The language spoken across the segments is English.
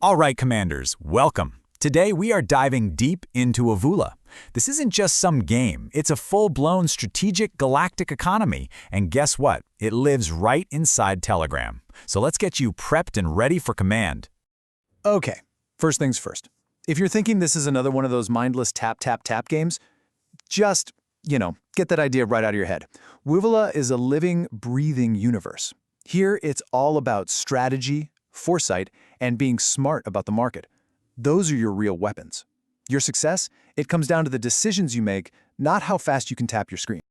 All right, Commanders, welcome. Today we are diving deep into Wovula. This isn't just some game, it's a full-blown strategic galactic economy. And guess what? It lives right inside Telegram. So let's get you prepped and ready for command. Okay, first things first. If you're thinking this is another one of those mindless tap games, just, get that idea right out of your head. Wovula is a living, breathing universe. Here, it's all about strategy, foresight, and being smart about the market. Those are your real weapons. Your success, it comes down to the decisions you make, not how fast you can tap your screen.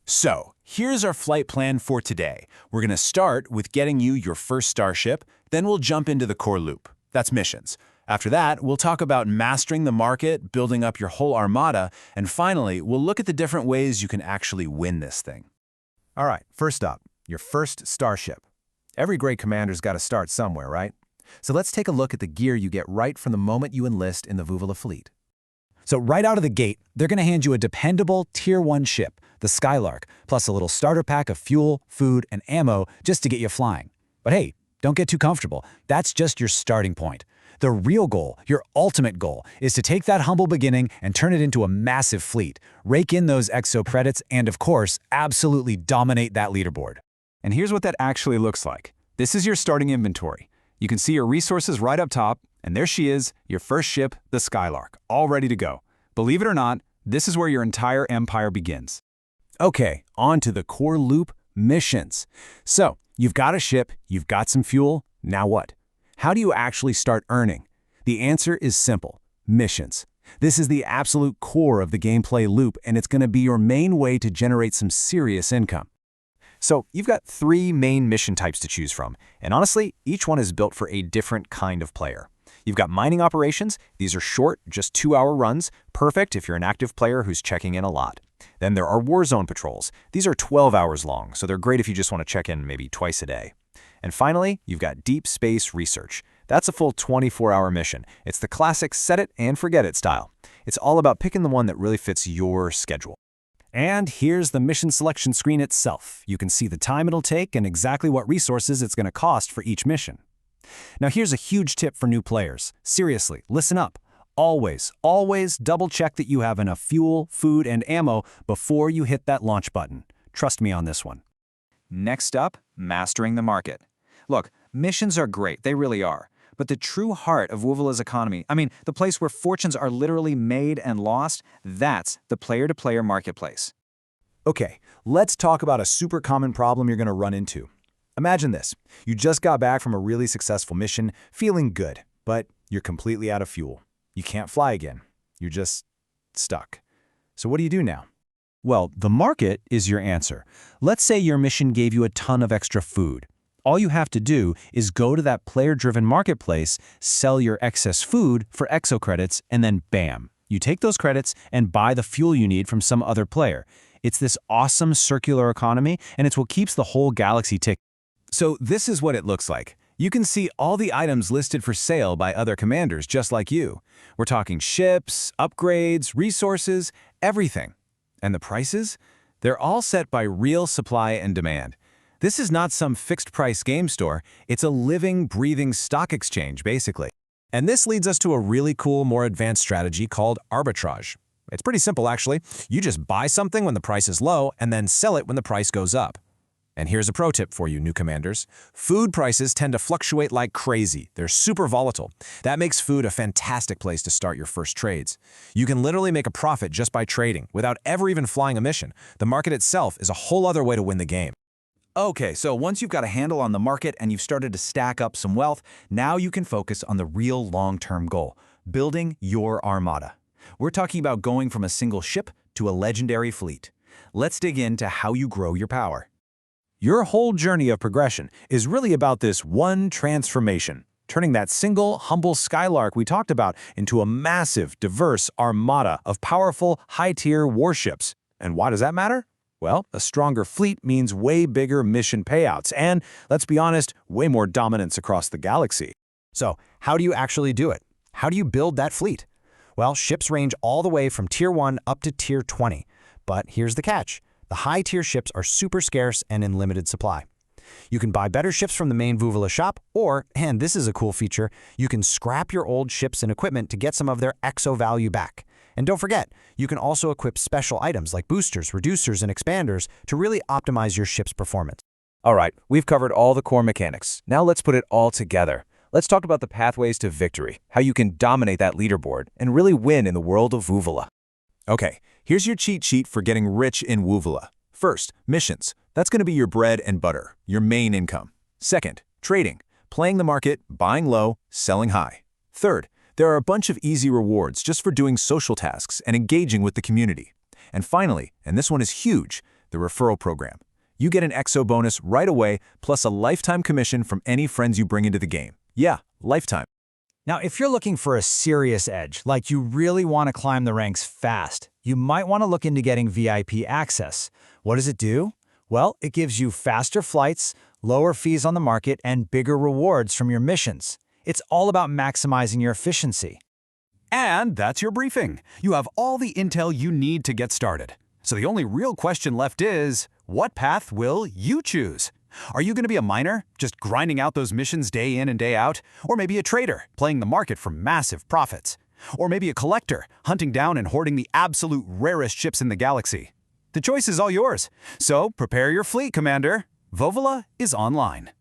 So, here's our flight plan for today. We're going to start with getting you your first starship, then we'll jump into the core loop. That's missions. After that, we'll talk about mastering the market, building up your whole armada, and finally, we'll look at the different ways you can actually win this thing. All right, first up, your first starship. Every great commander's got to start somewhere, right? So let's take a look at the gear you get right from the moment you enlist in the Wovula fleet. So right out of the gate, they're going to hand you a dependable Tier 1 ship, the Skylark, plus a little starter pack of fuel, food, and ammo just to get you flying. But hey, don't get too comfortable. That's just your starting point. The real goal, your ultimate goal, is to take that humble beginning and turn it into a massive fleet, rake in those exo credits, and of course, absolutely dominate that leaderboard. And here's what that actually looks like. This is your starting inventory. You can see your resources right up top, and there she is, your first ship, the Skylark, all ready to go. Believe it or not, this is where your entire empire begins. Okay, on to the core loop, missions. So, you've got a ship, you've got some fuel, now what? How do you actually start earning? The answer is simple, missions. This is the absolute core of the gameplay loop, and it's going to be your main way to generate some serious income. So you've got 3 main mission types to choose from, and honestly, each one is built for a different kind of player. You've got mining operations. These are short, just 2-hour runs, perfect if you're an active player who's checking in a lot. Then there are warzone patrols. These are 12 hours long, so they're great if you just want to check in maybe twice a day. And finally, you've got deep space research. That's a full 24-hour mission. It's the classic set it and forget it style. It's all about picking the one that really fits your schedule. And here's the mission selection screen itself. You can see the time it'll take and exactly what resources it's going to cost for each mission. Now here's a huge tip for new players. Seriously, listen up. Always double check that you have enough fuel, food, and ammo before you hit that launch button. Trust me on this one. Next up, mastering the market. Look, missions are great, they really are. But the true heart of Wovula's economy, the place where fortunes are literally made and lost, that's the player-to-player marketplace. Okay, let's talk about a super common problem you're going to run into. Imagine this. You just got back from a really successful mission, feeling good, but you're completely out of fuel. You can't fly again. You're just stuck. So what do you do now? Well, the market is your answer. Let's say your mission gave you a ton of extra food. All you have to do is go to that player-driven marketplace, sell your excess food for exo credits, and then bam, you take those credits and buy the fuel you need from some other player. It's this awesome circular economy, and it's what keeps the whole galaxy ticking. So this is what it looks like. You can see all the items listed for sale by other commanders just like you. We're talking ships, upgrades, resources, everything. And the prices? They're all set by real supply and demand. This is not some fixed-price game store. It's a living, breathing stock exchange, basically. And this leads us to a really cool, more advanced strategy called arbitrage. It's pretty simple, actually. You just buy something when the price is low and then sell it when the price goes up. And here's a pro tip for you, new commanders. Food prices tend to fluctuate like crazy. They're super volatile. That makes food a fantastic place to start your first trades. You can literally make a profit just by trading, without ever even flying a mission. The market itself is a whole other way to win the game. Okay, so once you've got a handle on the market and you've started to stack up some wealth, now you can focus on the real long-term goal, building your armada. We're talking about going from a single ship to a legendary fleet. Let's dig into how you grow your power. Your whole journey of progression is really about this one transformation, turning that single, humble Skylark we talked about into a massive, diverse armada of powerful, high-tier warships. And why does that matter? Well, a stronger fleet means way bigger mission payouts and, let's be honest, way more dominance across the galaxy. So, how do you actually do it? How do you build that fleet? Well, ships range all the way from Tier 1 up to Tier 20. But here's the catch. The high-tier ships are super scarce and in limited supply. You can buy better ships from the main Wovula shop, or, and this is a cool feature, you can scrap your old ships and equipment to get some of their exo value back. And don't forget, you can also equip special items like boosters, reducers, and expanders to really optimize your ship's performance. All right, we've covered all the core mechanics. Now let's put it all together. Let's talk about the pathways to victory, how you can dominate that leaderboard and really win in the world of Wovula. Okay, here's your cheat sheet for getting rich in Wovula. First, missions. That's going to be your bread and butter, your main income. Second, trading. Playing the market, buying low, selling high. Third, there are a bunch of easy rewards just for doing social tasks and engaging with the community. And finally, and this one is huge, the referral program. You get an exo bonus right away, plus a lifetime commission from any friends you bring into the game. Yeah, lifetime. Now, if you're looking for a serious edge, like you really want to climb the ranks fast, you might want to look into getting VIP access. What does it do? Well, it gives you faster flights, lower fees on the market, and bigger rewards from your missions. It's all about maximizing your efficiency. And that's your briefing. You have all the intel you need to get started. So the only real question left is, what path will you choose? Are you going to be a miner, just grinding out those missions day in and day out? Or maybe a trader, playing the market for massive profits? Or maybe a collector, hunting down and hoarding the absolute rarest ships in the galaxy? The choice is all yours. So prepare your fleet, Commander. Wovula is online.